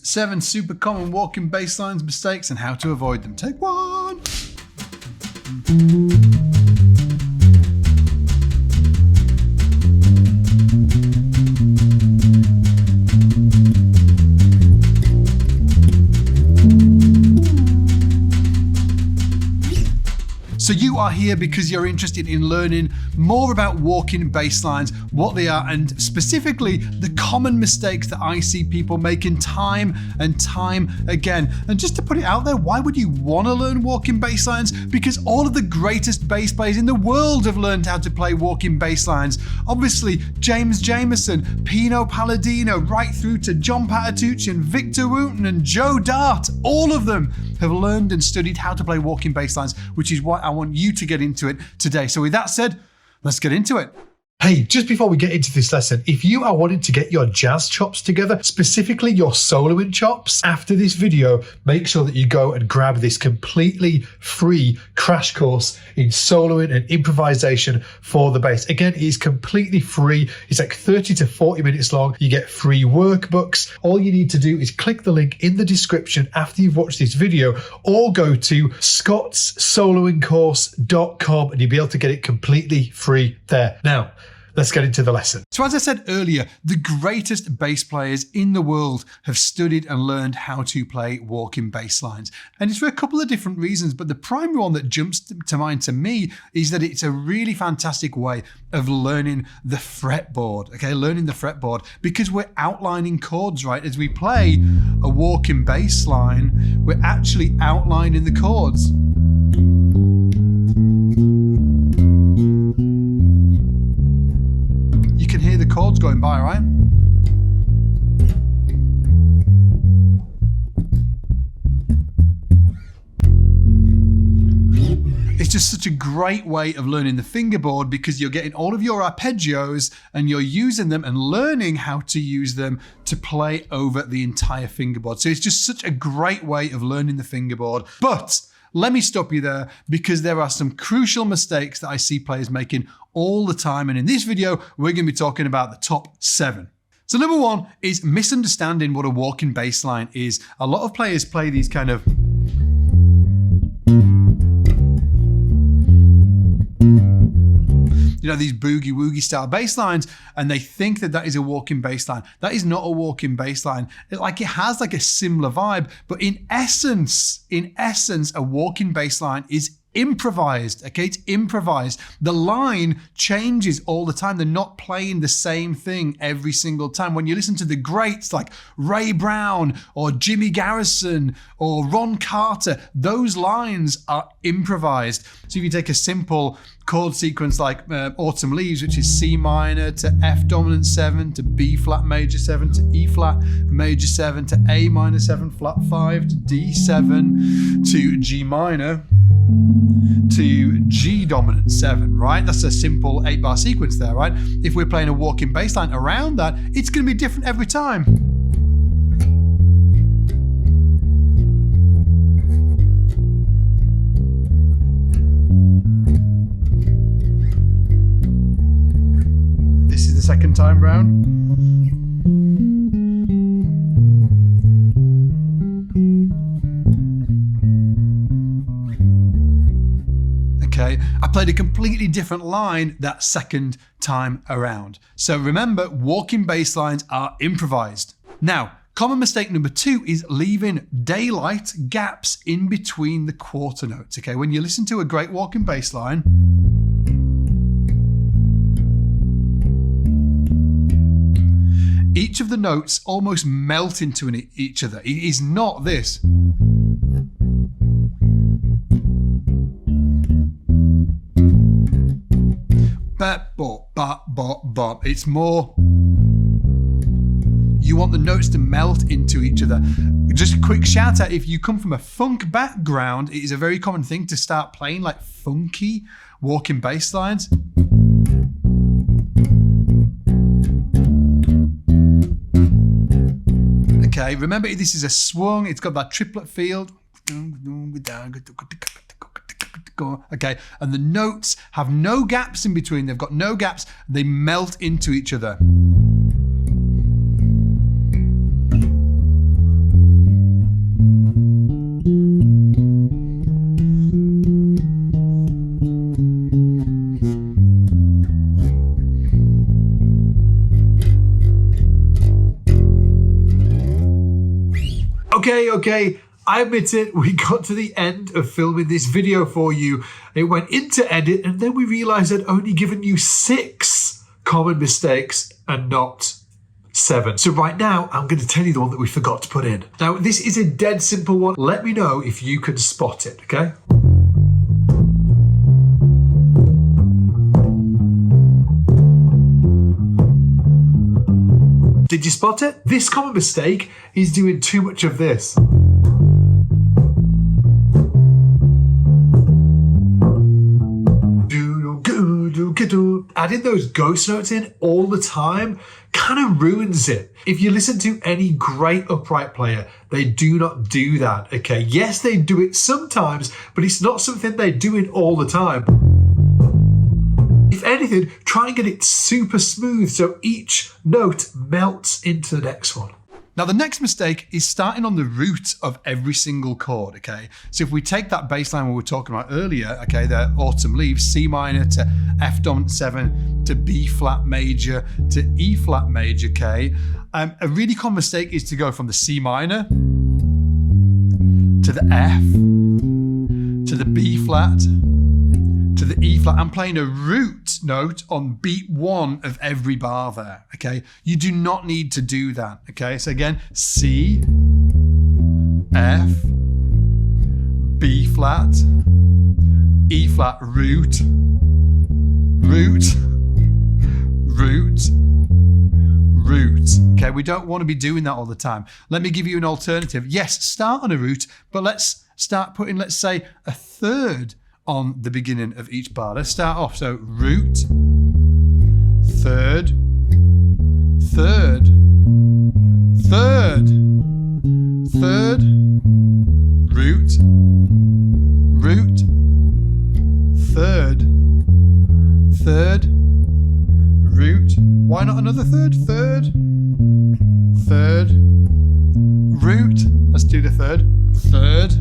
7 super common walking bass lines mistakes and how to avoid them. Take 1. So you are here because you're interested in learning more about walking bass lines, what they are, and specifically the common mistakes that I see people making time and time again. And just to put it out there, why would you want to learn walking bass lines? Because all of the greatest bass players in the world have learned how to play walking bass lines. Obviously, James Jamerson, Pino Palladino, right through to John Patitucci and Victor Wooten and Joe Dart. All of them have learned and studied how to play walking bass lines, which is why I want you to get into it today. So with that said, let's get into it. Hey, just before we get into this lesson, if you are wanting to get your jazz chops together, specifically your soloing chops, after this video, make sure that you go and grab this completely free crash course in soloing and improvisation for the bass. Again, it is completely free. It's like 30 to 40 minutes long. You get free workbooks. All you need to do is click the link in the description after you've watched this video, or go to scottssoloingcourse.com and you'll be able to get it completely free there. Now, let's get into the lesson. So as I said earlier, the greatest bass players in the world have studied and learned how to play walking bass lines. And it's for a couple of different reasons, but the primary one that jumps to mind to me is that it's a really fantastic way of learning the fretboard, okay? Learning the fretboard, because we're outlining chords, right? As we play a walking bass line, we're actually outlining the chords. You can hear the chords going by, right? It's just such a great way of learning the fingerboard, because you're getting all of your arpeggios and you're using them and learning how to use them to play over the entire fingerboard. So it's just such a great way of learning the fingerboard. But let me stop you there, because there are some crucial mistakes that I see players making all the time. And in this video, we're going to be talking about the top 7. So number 1 is misunderstanding what a walking bass line is. A lot of players play these kind of these boogie woogie style bass lines, and they think that that is a walking bass line. That is not a walking bass line. It has like a similar vibe, but in essence, a walking bass line is improvised, okay? It's improvised. The line changes all the time. They're not playing the same thing every single time. When you listen to the greats like Ray Brown or Jimmy Garrison or Ron Carter, those lines are improvised. So if you take a simple chord sequence like Autumn Leaves, which is C minor to F dominant 7 to B flat major 7 to E flat major 7 to A minor 7 flat 5 to D7 to G minor to G dominant 7, right? That's a simple 8-bar sequence there, right? If we're playing a walking bass line around that, it's going to be different every time. This is the second time round. Okay, I played a completely different line that second time around. So remember, walking bass lines are improvised. Now, common mistake number 2 is leaving daylight gaps in between the quarter notes. Okay, when you listen to a great walking bass line, each of the notes almost melt into each other. It is not this. Bop, bop, bop, bop, bop. It's more, you want the notes to melt into each other. Just a quick shout out, if you come from a funk background, it is a very common thing to start playing like funky walking bass lines. Okay, remember this is a swung, it's got that triplet field. Okay, and the notes have no gaps in between. They've got no gaps. They melt into each other. Okay. I admit it, we got to the end of filming this video for you. It went into edit and then we realized I'd only given you 6 common mistakes and not 7. So right now, I'm going to tell you the one that we forgot to put in. Now, this is a dead simple one. Let me know if you can spot it, okay? Did you spot it? This common mistake is doing too much of this. Adding those ghost notes in all the time kind of ruins it. If you listen to any great upright player, they do not do that, okay? Yes, they do it sometimes, but it's not something they're doing all the time. If anything, try and get it super smooth so each note melts into the next one. Now, the next mistake is starting on the root of every single chord, okay? So if we take that bass line we were talking about earlier, okay, the autumn leaves, C minor to F dominant 7 to B flat major to E flat major, okay? A really common mistake is to go from the C minor to the F to the B flat to the E flat. I'm playing a root note on beat 1 of every bar there, okay? You do not need to do that, okay? So again, C, F, B flat, E flat, root, root, root, root. Okay, we don't want to be doing that all the time. Let me give you an alternative. Yes, start on a root, but let's start putting, let's say, a third on the beginning of each bar. Let's start off. So root, third, third, third, third, root, root, third, third, root. Why not another third? Third, third, root. Let's do the third. Third,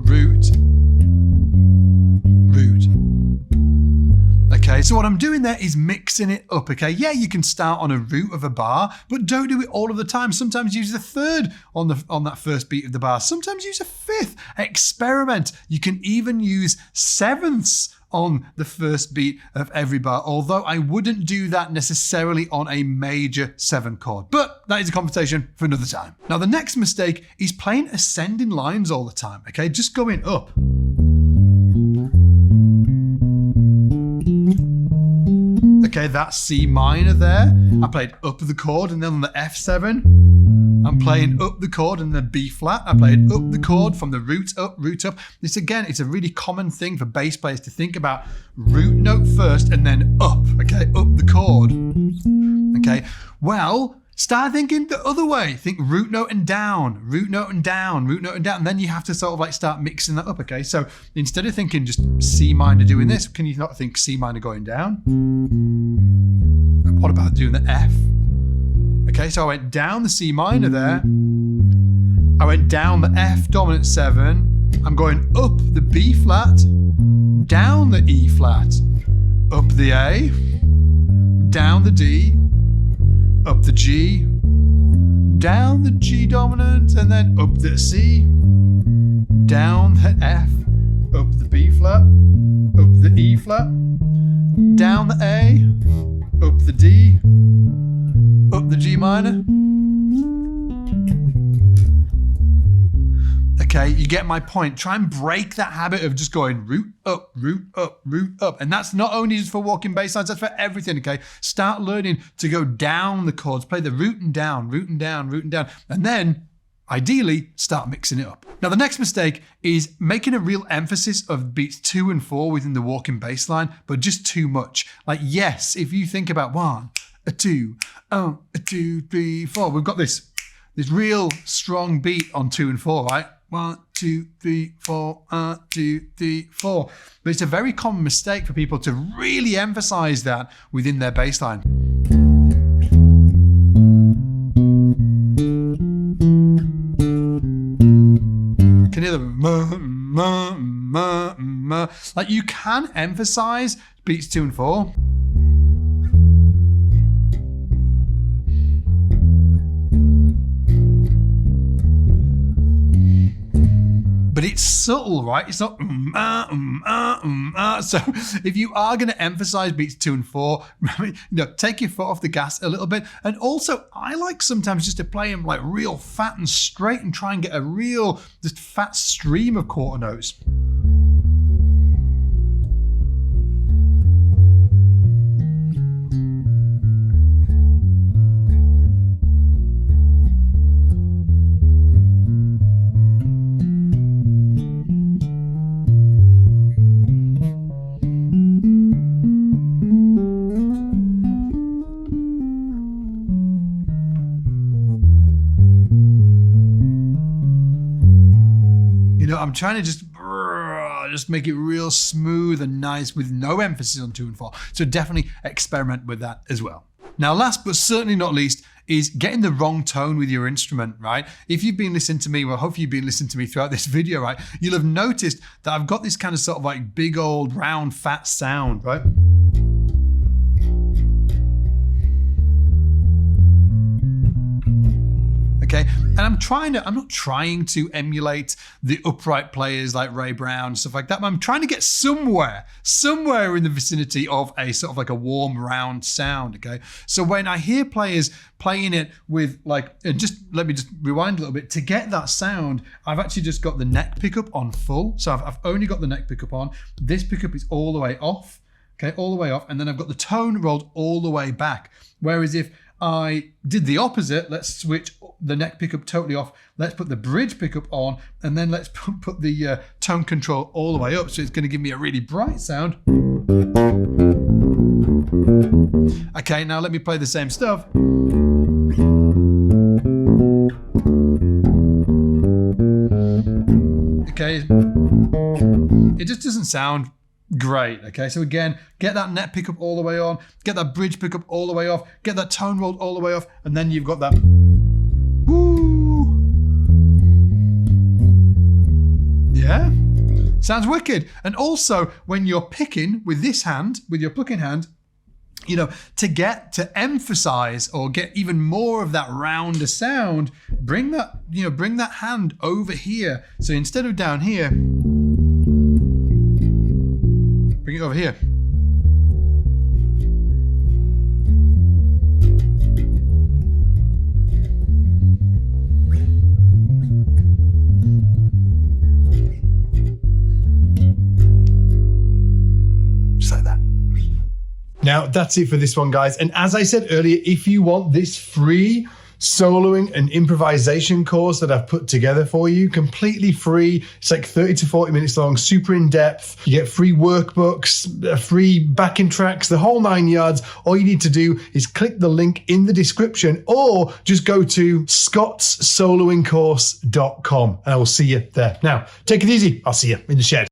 root, root. Okay, so what I'm doing there is mixing it up, okay? Yeah, you can start on a root of a bar, but don't do it all of the time. Sometimes use the third on that first beat of the bar. Sometimes use a fifth. Experiment. You can even use sevenths on the first beat of every bar, although I wouldn't do that necessarily on a major 7 chord. But that is a conversation for another time. Now, the next mistake is playing ascending lines all the time, okay? Just going up. Okay, that's C minor there. I played up the chord and then on the F7, I'm playing up the chord and then B flat. I played up the chord from the root up, root up. This again, it's a really common thing for bass players to think about root note first and then up, okay, up the chord. Okay, well, start thinking the other way. Think root note and down, root note and down, root note and down. And then you have to sort of like start mixing that up, okay? So instead of thinking just C minor doing this, can you not think C minor going down? And what about doing the F? Okay, so I went down the C minor there. I went down the F dominant 7. I'm going up the B flat, down the E flat, up the A, down the D, up the G, down the G dominant, and then up the C, down the F, up the B flat, up the E flat, down the A, up the D, up the G minor. Okay, you get my point. Try and break that habit of just going root up, root up, root up. And that's not only just for walking bass lines, that's for everything, okay? Start learning to go down the chords. Play the root and down, root and down, root and down. And then, ideally, start mixing it up. Now, the next mistake is making a real emphasis of beats 2 and 4 within the walking bass line, but just too much. Like, yes, if you think about 1, a 2, a 2, 3, 4. We've got this real strong beat on 2 and 4, right? 1, 2, 3, 4, 2, 3, 4. But it's a very common mistake for people to really emphasize that within their bass line. Can you hear the like you can emphasize beats 2 and 4. but it's subtle, right? It's not So if you are going to emphasize beats 2 and 4, take your foot off the gas a little bit. And also, I like sometimes just to play them like real fat and straight and try and get a real just fat stream of quarter notes. I'm trying to just make it real smooth and nice with no emphasis on 2 and 4. So definitely experiment with that as well. Now, last but certainly not least is getting the wrong tone with your instrument, right? If you've been listening to me, well, hopefully you've been listening to me throughout this video, right? You'll have noticed that I've got this kind of sort of like big old round fat sound, right? Okay, and I'm not trying to emulate the upright players like Ray Brown and stuff like that, but I'm trying to get somewhere in the vicinity of a sort of like a warm, round sound, okay? So when I hear players playing it with like, let me rewind a little bit. To get that sound, I've actually just got the neck pickup on full. So I've only got the neck pickup on. This pickup is all the way off, okay, all the way off, and then I've got the tone rolled all the way back. Whereas if I did the opposite, let's switch the neck pickup totally off, let's put the bridge pickup on, and then let's put the tone control all the way up, so it's going to give me a really bright sound. Okay, now let me play the same stuff. Okay, it just doesn't sound great. Okay, so again, get that net pickup all the way on, get that bridge pickup all the way off, get that tone rolled all the way off, and then you've got that. Woo! Yeah, sounds wicked. And also, when you're picking with this hand, with your plucking hand, to emphasize or get even more of that rounder sound, bring that hand over here. So instead of down here, bring it over here. Just like that. Now, that's it for this one, guys. And as I said earlier, if you want this free soloing and improvisation course that I've put together for you, completely free. It's like 30 to 40 minutes long, super in depth. You get free workbooks, free backing tracks, the whole 9 yards. All you need to do is click the link in the description or just go to scottssoloingcourse.com and I will see you there. Now, take it easy. I'll see you in the shed.